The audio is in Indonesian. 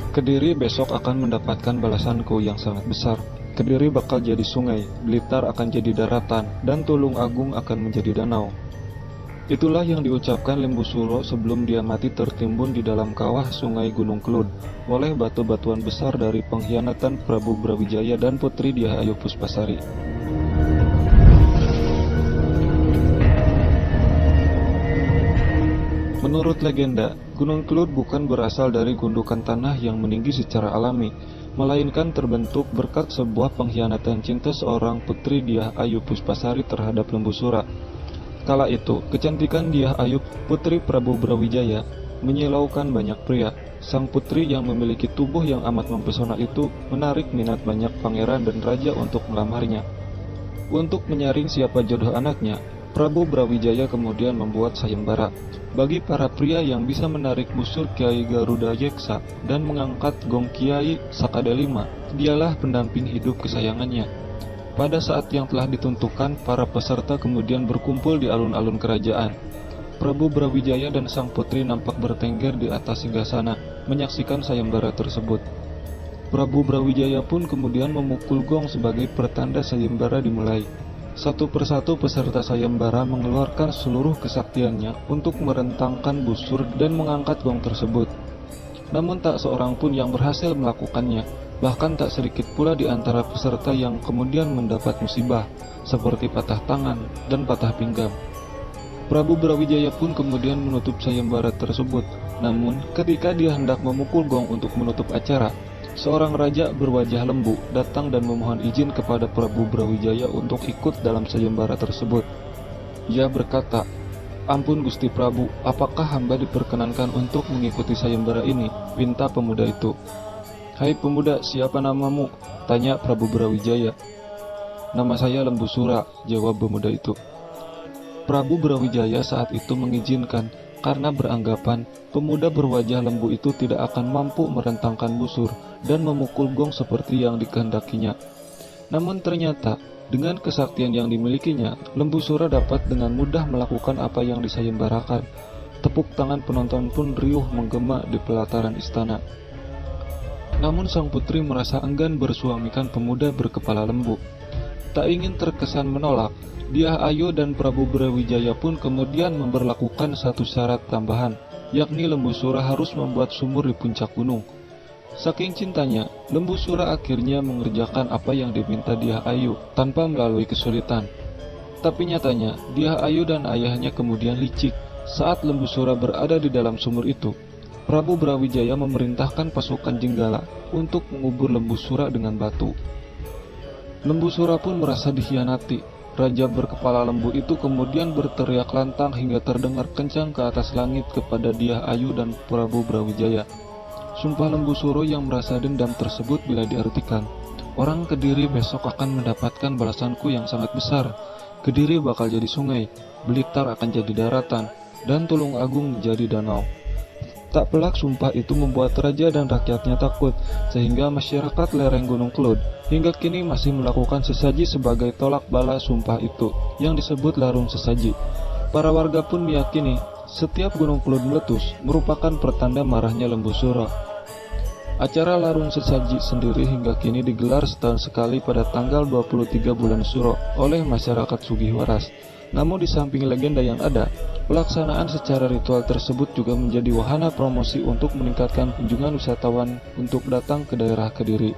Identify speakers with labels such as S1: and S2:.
S1: Kediri besok akan mendapatkan balasanku yang sangat besar. Kediri bakal jadi sungai, Blitar akan jadi daratan, dan Tulung Agung akan menjadi danau. Itulah yang diucapkan Lembu Suro sebelum dia mati tertimbun di dalam kawah sungai Gunung Kelud oleh batu-batuan besar dari pengkhianatan Prabu Brawijaya dan Putri Dyah Ayu Puspasari. Menurut legenda, Gunung Kelud bukan berasal dari gundukan tanah yang meninggi secara alami, melainkan terbentuk berkat sebuah pengkhianatan cinta seorang Putri Dyah Ayu Puspasari terhadap Lembu Sura. Kala itu, kecantikan Dyah Ayu, putri Prabu Brawijaya, menyilaukan banyak pria. Sang putri yang memiliki tubuh yang amat mempesona itu menarik minat banyak pangeran dan raja untuk melamarnya. Untuk menyaring siapa jodoh anaknya, Prabu Brawijaya kemudian membuat sayembara bagi para pria yang bisa menarik busur Kiai Garuda Yeksa dan mengangkat gong Kiai Sakadelima. Dialah pendamping hidup kesayangannya. Pada saat yang telah ditentukan, para peserta kemudian berkumpul di alun-alun kerajaan. Prabu Brawijaya dan sang putri nampak bertengger di atas singgasana, menyaksikan sayembara tersebut. Prabu Brawijaya pun kemudian memukul gong sebagai pertanda sayembara dimulai. Satu persatu peserta sayembara mengeluarkan seluruh kesaktiannya untuk merentangkan busur dan mengangkat gong tersebut. Namun tak seorang pun yang berhasil melakukannya. Bahkan tak sedikit pula di antara peserta yang kemudian mendapat musibah, seperti patah tangan dan patah pinggang. Prabu Brawijaya pun kemudian menutup sayembara tersebut. Namun, ketika dia hendak memukul gong untuk menutup acara, seorang raja berwajah lembu datang dan memohon izin kepada Prabu Brawijaya untuk ikut dalam sayembara tersebut. Ia berkata, "Ampun Gusti Prabu, apakah hamba diperkenankan untuk mengikuti sayembara ini?" pinta pemuda itu. "Hai pemuda, siapa namamu?" tanya Prabu Brawijaya. "Nama saya Lembu Sura," jawab pemuda itu. Prabu Brawijaya saat itu mengizinkan karena beranggapan pemuda berwajah lembu itu tidak akan mampu merentangkan busur dan memukul gong seperti yang dikehendakinya. Namun ternyata dengan kesaktian yang dimilikinya, Lembu Sura dapat dengan mudah melakukan apa yang disayembarakan. Tepuk tangan penonton pun riuh menggema di pelataran istana. Namun sang putri merasa enggan bersuamikan pemuda berkepala lembu. Tak ingin terkesan menolak, Dyah Ayu dan Prabu Brawijaya pun kemudian memberlakukan satu syarat tambahan, yakni Lembu Sura harus membuat sumur di puncak gunung. Saking cintanya, Lembu Sura akhirnya mengerjakan apa yang diminta Dyah Ayu tanpa melalui kesulitan. Tapi nyatanya, Dyah Ayu dan ayahnya kemudian licik. Saat Lembu Sura berada di dalam sumur itu, Prabu Brawijaya memerintahkan pasukan Jenggala untuk mengubur Lembu Sura dengan batu. Lembu Sura pun merasa dikhianati. Raja berkepala lembu itu kemudian berteriak lantang hingga terdengar kencang ke atas langit kepada Dyah Ayu dan Prabu Brawijaya. Sumpah Lembu Suro yang merasa dendam tersebut bila diartikan, "Orang Kediri besok akan mendapatkan balasanku yang sangat besar. Kediri bakal jadi sungai, Blitar akan jadi daratan, dan Tulung Agung menjadi danau." Tak pelak sumpah itu membuat raja dan rakyatnya takut, sehingga masyarakat lereng Gunung Kelud hingga kini masih melakukan sesaji sebagai tolak bala sumpah itu, yang disebut larung sesaji. Para warga pun meyakini setiap Gunung Kelud meletus merupakan pertanda marahnya Lembu Sura. Acara larung sesaji sendiri hingga kini digelar setahun sekali pada tanggal 23 bulan Suro oleh masyarakat Sugihwaras. Namun di samping legenda yang ada, pelaksanaan secara ritual tersebut juga menjadi wahana promosi untuk meningkatkan kunjungan wisatawan untuk datang ke daerah Kediri.